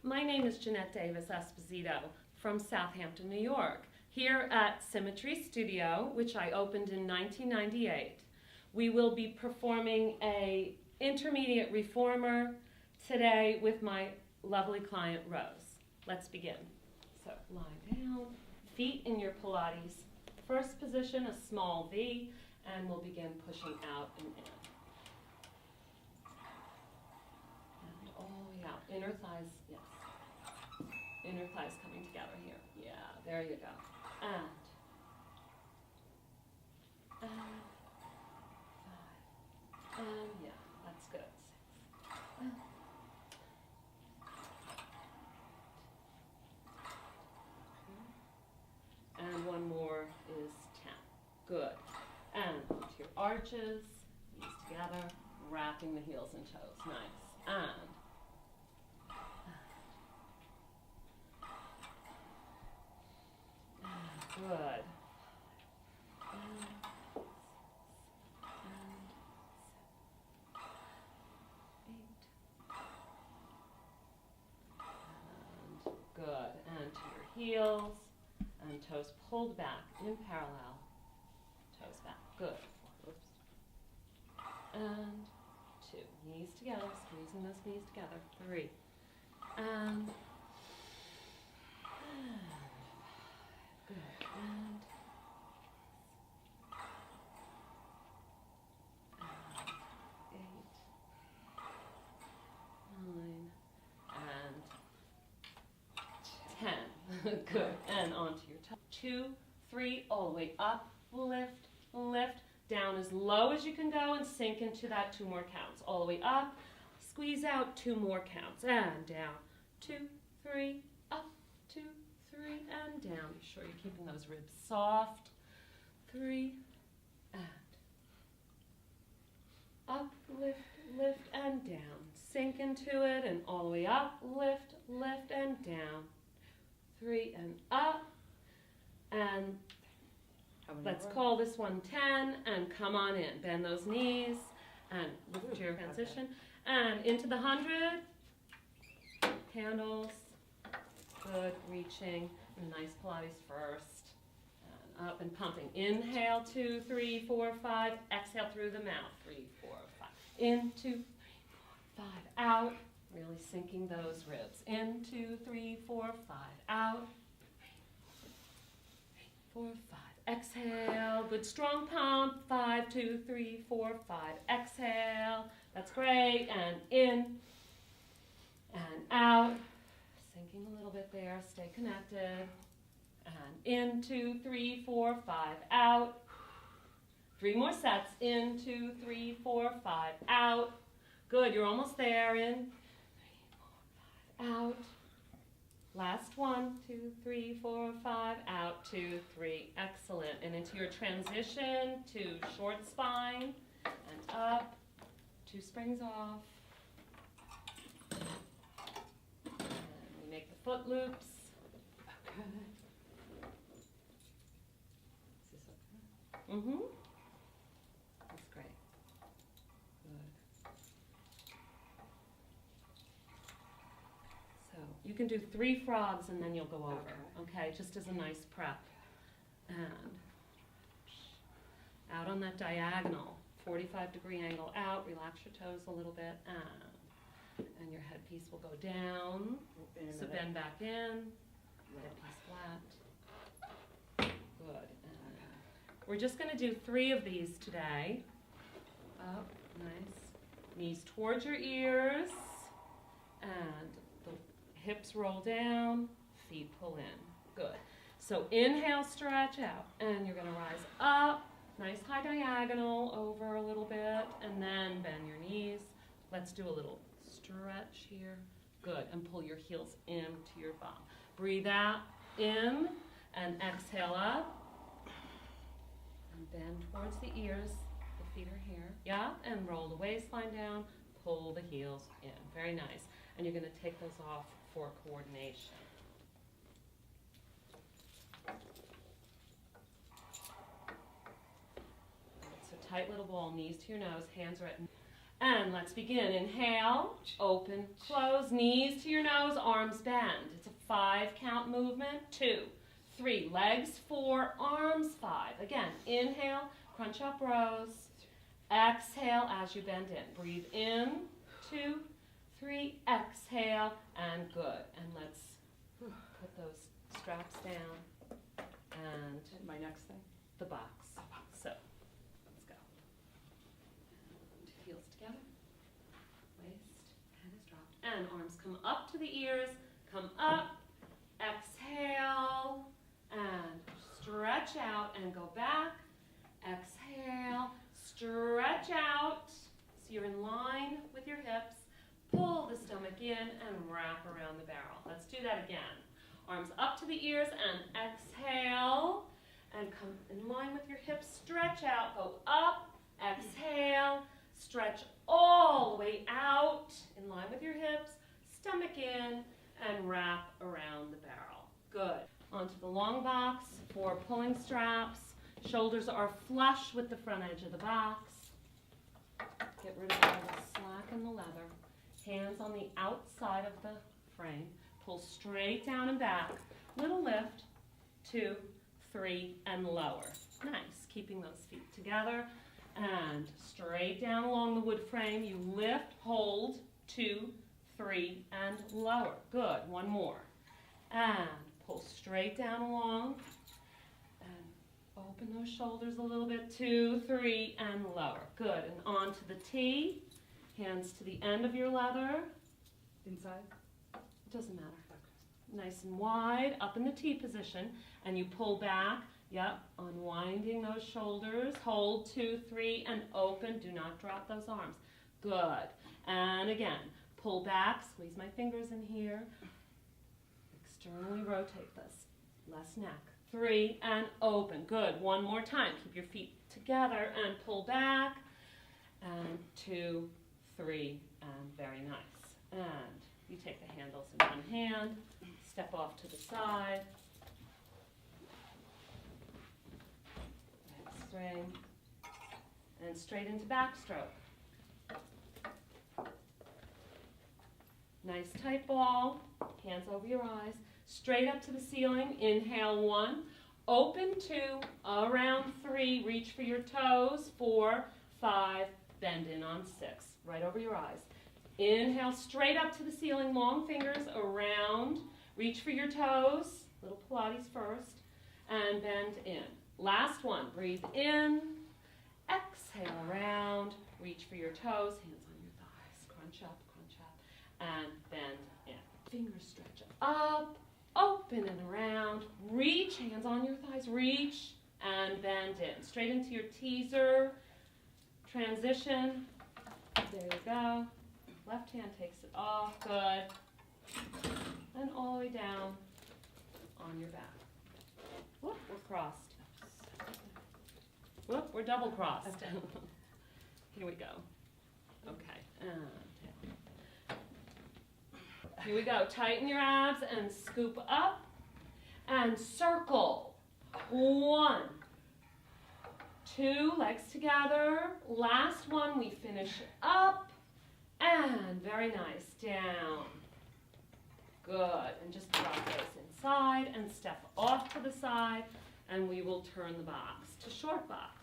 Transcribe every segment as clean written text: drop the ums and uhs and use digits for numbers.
My name is Jeanette Davis Esposito from Southampton, New York, here at Symmetry Studio, which I opened in 1998. We will be performing a intermediate reformer today with my lovely client Rose. Let's begin. So lie down, feet in your Pilates first position, a small V, and we'll begin pushing out and in. And all the way out. Inner thighs, yes. Inner thighs coming together here. Yeah, there you go. And 5. And yeah, that's good. 6. And one more is 10. Good. And onto your arches, knees together, wrapping the heels and toes. Nice. And good. Good. And to your heels and toes pulled back in parallel. Toes back. Good. Oops. And 2. Knees together, squeezing those knees together. 3. And good. And 8, 9, and 10. Good. And onto your toe. 2, 3, all the way up, lift, lift, down as low as you can go and sink into that 2 more counts. All the way up, squeeze out, 2 more counts, and down. 2, 3, up, 2, 3, and down. Be sure you're keeping those ribs soft. 3, and up, lift, lift, and down. Sink into it, and all the way up, lift, lift, and down. 3, and up, and let's call this one 10, and come on in. Bend those knees, and lift your transition, and into the 100. Candles, good, reaching, nice Pilates first, and up and pumping. Inhale, 2, 3, 4, 5, exhale through the mouth, 3, 4, 5. In, 2, 3, 4, 5, out, really sinking those ribs. In, 2, 3, 4, 5, out, 4, 5. Exhale, good strong pump, 5, 2, 3, 4, 5. Exhale, that's great, and in, and out, sinking a little bit there, stay connected, and in, 2, 3, 4, 5, out, 3 more sets, in, 2, 3, 4, 5, out, good, you're almost there, in, 3, 4, 5, out, last 1, 2, 3, 4, 5, out, 2, 3, excellent, and into your transition to short spine, and up, 2 springs off, make the foot loops. Okay. Is this okay? Mm-hmm. That's great. Good. So you can do 3 frogs and then you'll go over. Okay, just as a nice prep. And out on that diagonal, 45-degree angle out. Relax your toes a little bit, and your headpiece will go down. So bend back in, headpiece flat. Good. And we're just going to do 3 of these today. Up, nice. Knees towards your ears, and the hips roll down, feet pull in. Good. So inhale, stretch out, and you're going to rise up. Nice high diagonal over a little bit, and then bend your knees. Let's do a little stretch here. Good, and pull your heels into your bum. Breathe out, in, and exhale up. And bend towards the ears. The feet are here. Yeah, and roll the waistline down. Pull the heels in. Very nice. And you're going to take those off for coordination. So tight little ball, knees to your nose, hands are at. And let's begin. Inhale, open, close, knees to your nose, arms bend. It's a 5-count movement. 2, 3, legs 4, arms 5. Again, inhale, crunch up rows. Exhale as you bend in. Breathe in, 2, 3, exhale, and good. And let's put those straps down and My next thing? the box. So, let's go. Heels together. Waist, head is dropped. And arms come up to the ears. Come up. Exhale. And stretch out and go back. Exhale. Stretch out. So you're in line with your hips. Pull the stomach in and wrap around the barrel. Let's do that again. Arms up to the ears and exhale. And come in line with your hips. Stretch out. Go up. Exhale. Stretch all the way out. In line with your hips. Stomach in and wrap around the barrel. Good. Onto the long box for pulling straps. Shoulders are flush with the front edge of the box. Get rid of all the slack in the leather. Hands on the outside of the frame. Pull straight down and back. Little lift. 2, 3, and lower. Nice. Keeping those feet together. And straight down along the wood frame. You lift, hold. 2, 3, and lower. Good. One more. And pull straight down along. And open those shoulders a little bit. 2, 3, and lower. Good. And onto the T. Hands to the end of your leather. Inside? It doesn't matter. Nice and wide, up in the T position, and you pull back. Yep, unwinding those shoulders. Hold, 2, 3, and open. Do not drop those arms. Good. And again, pull back, squeeze my fingers in here. Externally rotate this. Less neck. 3, and open. Good. One more time. Keep your feet together and pull back. And 2, 3, and very nice. And you take the handles in one hand. Step off to the side. Next string. And straight into backstroke. Nice tight ball. Hands over your eyes. Straight up to the ceiling. Inhale 1. Open 2. Around 3. Reach for your toes. 4, 5. Bend in on 6. Right over your eyes. Inhale straight up to the ceiling. Long fingers around. Reach for your toes, little Pilates first, and bend in. Last one, breathe in, exhale around, reach for your toes, hands on your thighs, crunch up, and bend in. Fingers stretch up, open and around, reach, hands on your thighs, reach, and bend in. Straight into your teaser, transition, there you go. Left hand takes it off, good. And all the way down on your back. Whoop, we're crossed. Whoop, we're double crossed. Here we go. Okay. And here we go. Tighten your abs and scoop up and circle. 1, 2, legs together. Last one, we finish up and very nice, down. Good, and just drop those inside and step off to the side, and we will turn the box to short box.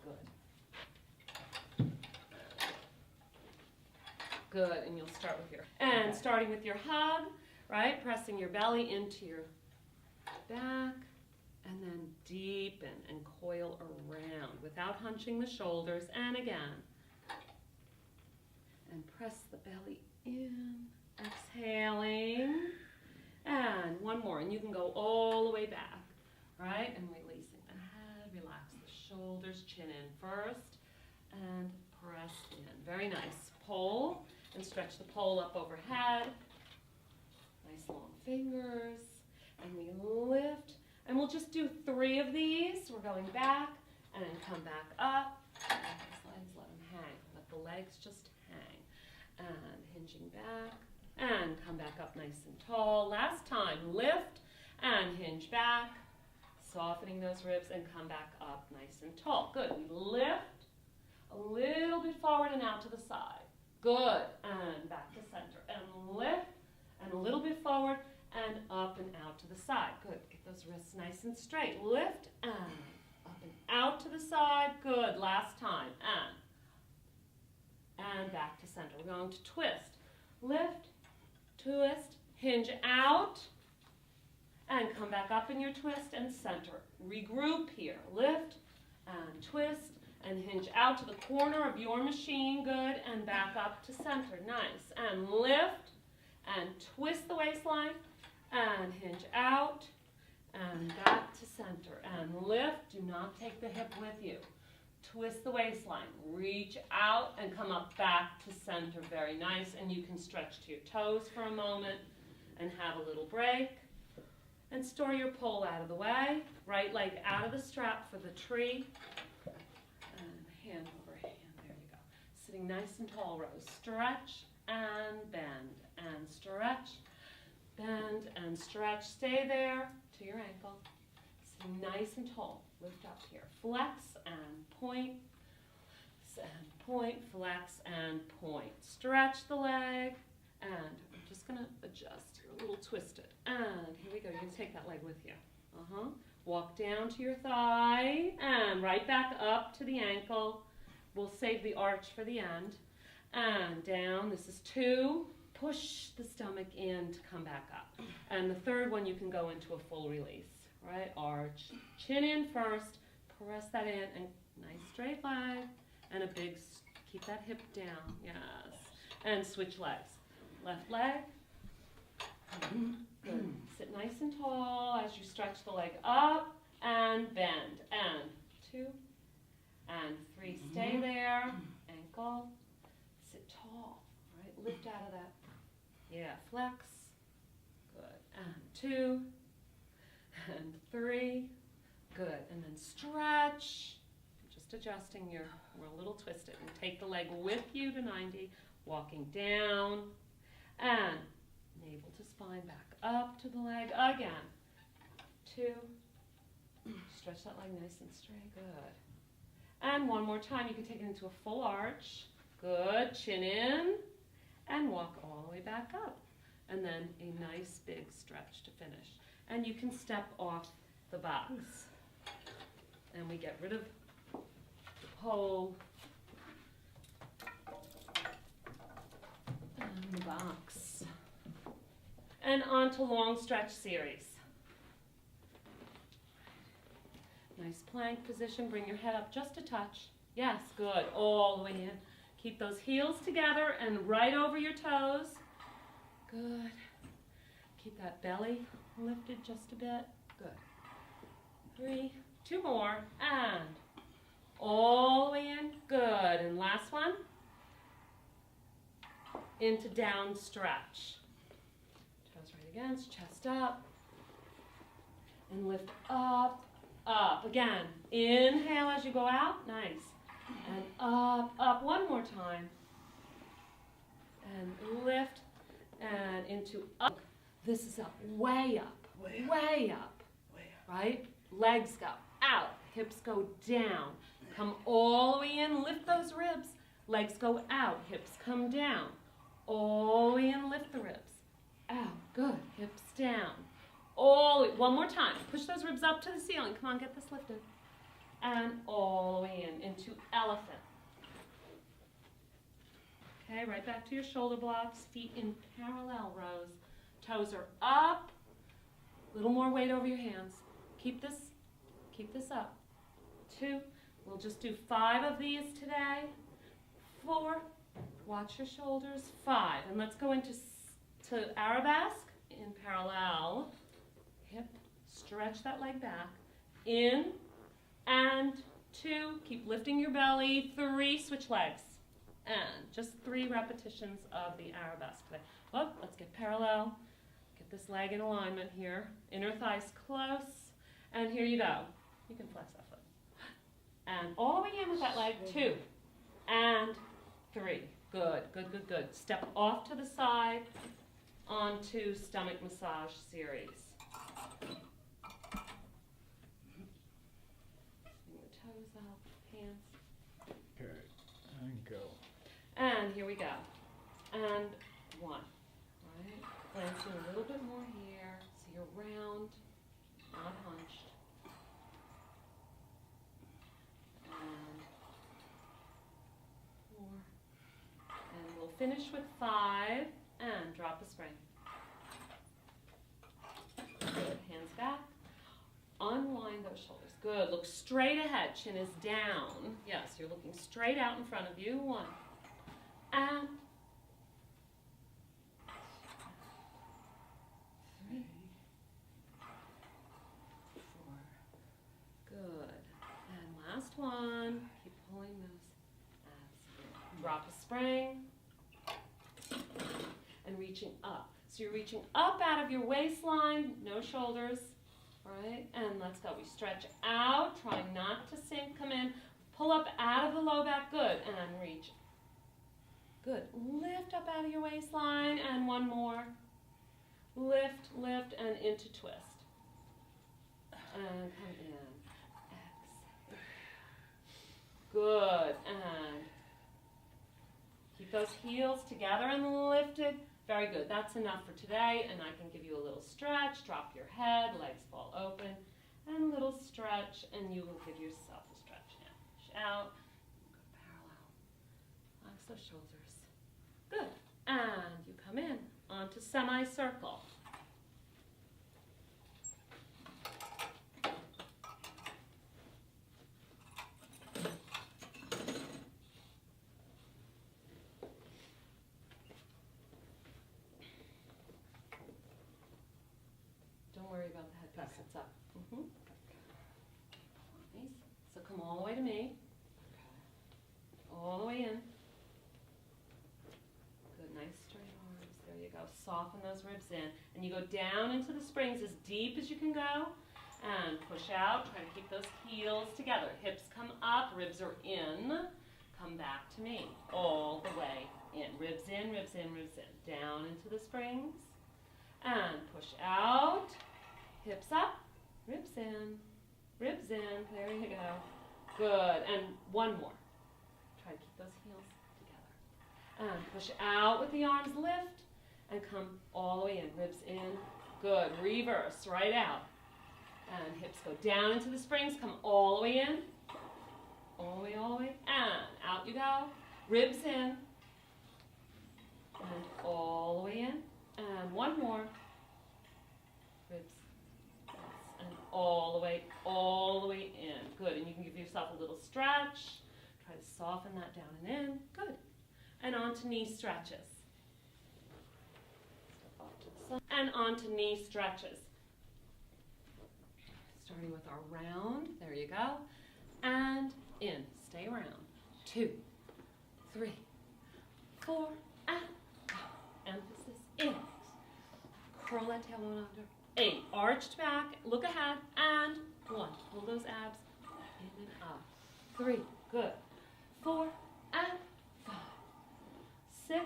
Good. Good, and you'll start with starting with your hug, right? Pressing your belly into your back. And then deepen and coil around without hunching the shoulders. And again. And press the belly in. Exhaling. And one more. And you can go all the way back. Right? And releasing the head. Relax the shoulders. Chin in first. And press in. Very nice. Pull. And stretch the pole up overhead. Nice long fingers. And we lift. And we'll just do 3 of these. We're going back and then come back up. And those legs, let them hang. Let the legs just hang. And hinging back and come back up nice and tall. Last time, lift and hinge back, softening those ribs and come back up nice and tall. Good, we lift a little bit forward and out to the side. Good, and back to center, and lift, and a little bit forward, and up and out to the side. Good, get those wrists nice and straight. Lift, and up and out to the side. Good, last time, and back to center. We're going to twist. Lift, twist, hinge out, and come back up in your twist and center. Regroup here. Lift, and twist, and hinge out to the corner of your machine. Good, and back up to center. Nice, and lift, and twist the waistline, and hinge out, and back to center, and lift. Do not take the hip with you. Twist the waistline, reach out, and come up back to center. Very nice, and you can stretch to your toes for a moment, and have a little break, and store your pole out of the way. Right leg out of the strap for the tree, and hand over hand. There you go. Sitting nice and tall, Rose. Stretch, and bend, and stretch, bend, and stretch. Stay there to your ankle. Sitting nice and tall. Lift up here. Flex and point, flex and point. Stretch the leg, and I'm just going to adjust. You're a little twisted. And here we go. You can take that leg with you. Walk down to your thigh, and right back up to the ankle. We'll save the arch for the end. And down. This is 2. Push the stomach in to come back up. And the third one, you can go into a full release. Right, arch, chin in first, press that in, and nice straight leg, and a big, keep that hip down, yes. And switch legs. Left leg, good. Sit nice and tall as you stretch the leg up, and bend, and 2, and 3, stay there, ankle, sit tall, right, lift out of that, yeah, flex, good, and 2, and 3, good, and then stretch, just adjusting we're a little twisted, and take the leg with you to 90, walking down, and navel to spine, back up to the leg again, 2, stretch that leg nice and straight, good, and one more time, you can take it into a full arch, good, chin in, and walk all the way back up, and then a nice big stretch to finish. And you can step off the box. And we get rid of the pole and the box. And on to long stretch series. Nice plank position. Bring your head up just a touch. Yes, good. All the way in. Keep those heels together and right over your toes. Good. Keep that belly lifted just a bit. Good. 3, 2 more, and all the way in. Good. And last one. Into down stretch. Toes right against, chest up. And lift up, up. Again, inhale as you go out. Nice. And up, up. One more time. And lift, and into up. This is up, way up, way up, right? Legs go out, hips go down. Come all the way in, lift those ribs. Legs go out, hips come down. All the way in, lift the ribs. Out, good, hips down. One more time, push those ribs up to the ceiling. Come on, get this lifted. And all the way in, into elephant. Okay, right back to your shoulder blocks, feet in parallel rows. Toes are up, a little more weight over your hands. Keep this up. 2, we'll just do 5 of these today. 4, watch your shoulders. 5, and let's go into arabesque in parallel. Hip, stretch that leg back. In, and 2, keep lifting your belly. 3, switch legs. And just 3 repetitions of the arabesque today. Well, let's get parallel. Get this leg in alignment here. Inner thighs close. And here you go. You can flex that foot. And all the way in with that leg. 2. And 3. Good, good, good, good. Step off to the side. onto stomach massage series. Bring the toes up, hands. Okay, and go. And here we go. And one. Right? Glancing a little bit more here. So you're round, not hunched. And 4. And we'll finish with 5. And drop a spring. Good. Hands back. Unwind those shoulders. Good. Look straight ahead. Chin is down. Yes, you're looking straight out in front of you. 1. And 3. 4. Good. And last one. Keep pulling those abs in. Drop a spring. And reaching up. So you're reaching up out of your waistline, no shoulders, right? And let's go. We stretch out, trying not to sink, come in, pull up out of the low back, good, and reach. Good. Lift up out of your waistline, and one more. Lift, lift, and into twist. And come in. Exhale. Good. And keep those heels together and lifted. Very good. That's enough for today. And I can give you a little stretch. Drop your head. Legs fall open. And a little stretch. And you will give yourself a stretch now. Push out. Go parallel. Relax those shoulders. Good. And you come in onto semicircle. Don't worry about the headpiece. It's up. Nice. So come all the way to me. All the way in. Good, nice straight arms. There you go. Soften those ribs in. And you go down into the springs as deep as you can go. And push out. Try to keep those heels together. Hips come up. Ribs are in. Come back to me. All the way in. Ribs in, ribs in, ribs in. Down into the springs. And push out. Hips up. Ribs in. Ribs in. There you go. Good. And one more. Try to keep those heels together. And push out with the arms, lift, and come all the way in. Ribs in. Good. Reverse, right out. And hips go down into the springs, come all the way in. All the way, and out you go. Ribs in. And all the way in. And one more. Ribs. Yes. And all the way in. Good. And you can give yourself a little stretch. Try to soften that down and in. Good. And onto knee stretches. Step off to the side. And onto knee stretches. Starting with our round. There you go. And in. Stay round. 2, 3, 4, and out. Emphasis in. Curl that tailbone under. 8. Arched back. Look ahead. And 1. Pull those abs in and up. 3. Good. 4 and 5. 6,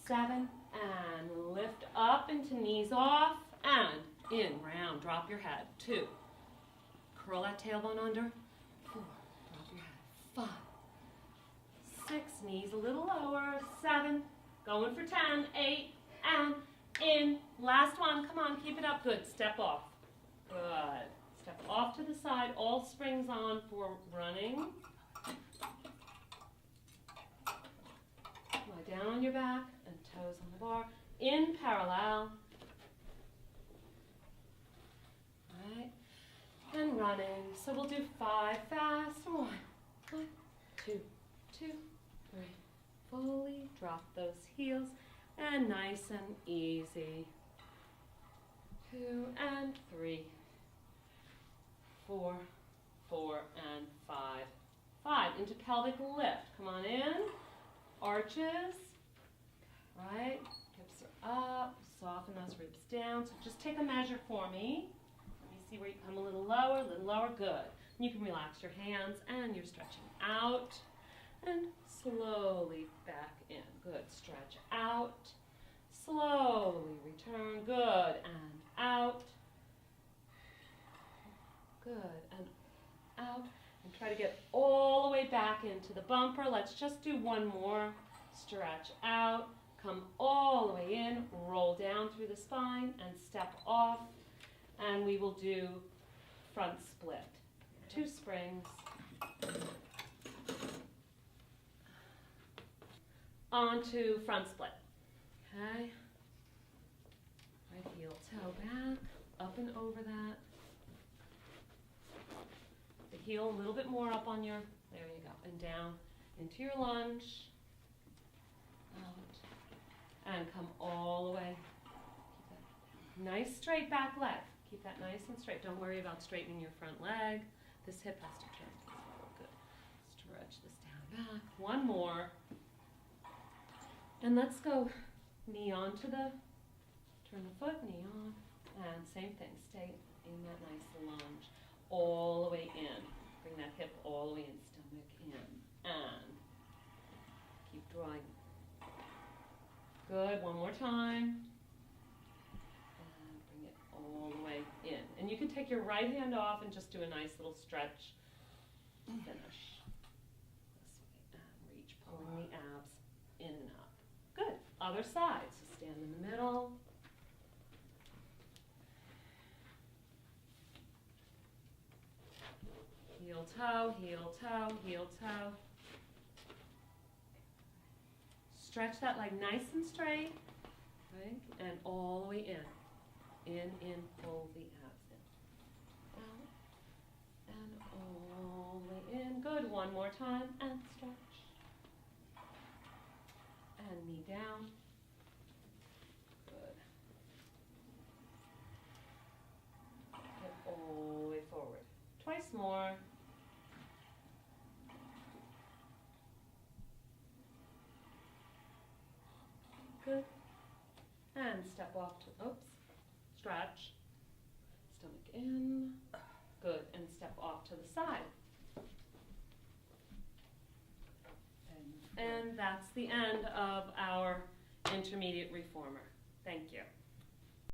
7, and lift up into knees off and in, round, drop your head. 2, curl that tailbone under. 4, drop your head. 5, 6, knees a little lower. 7, going for 10. 8, and in. Last one, come on, keep it up. Good, step off. Good. Step off to the side, all springs on for running. Lie down on your back and toes on the bar. In parallel. Right. And running. So we'll do 5 fast. 1, 2, 2, 3. Fully drop those heels. And nice and easy. 2 and 3. 4, 4, and 5. 5 into pelvic lift. Come on in. Arches. Right. Hips are up. Soften those ribs down. So just take a measure for me. Let me see where you come a little lower. Good. And you can relax your hands and you're stretching out. And slowly back in. Good. Stretch out. Slowly return, good, and out. Good, and out. And try to get all the way back into the bumper. Let's just do one more. Stretch out, come all the way in, roll down through the spine, and step off. And we will do front split. 2 springs. Onto front split. Okay. Right heel, toe back, up and over that. The heel a little bit more up on your, there you go, and down into your lunge. Out. And come all the way. Keep that nice straight back leg. Keep that nice and straight. Don't worry about straightening your front leg. This hip has to turn as well. Good. Stretch this down back. One more. And let's go knee onto the, turn the foot, knee on, and same thing, stay in that nice lunge, all the way in. Bring that hip all the way in, stomach in, and keep drawing. Good, one more time. And bring it all the way in. And you can take your right hand off and just do a nice little stretch. Finish. This way, and reach, pulling the abs in and up. Good. Other side. So stand in the middle. Heel toe, heel toe, heel toe. Stretch that leg nice and straight, right? And all the way in. In, pull the abs in. Out, and all the way in. Good. One more time, and stretch. And knee down. Good. Get all the way forward. Twice more. Good. And step off to, oops, stretch. Stomach in. Good. And step off to the side. And that's the end of our intermediate reformer. Thank you.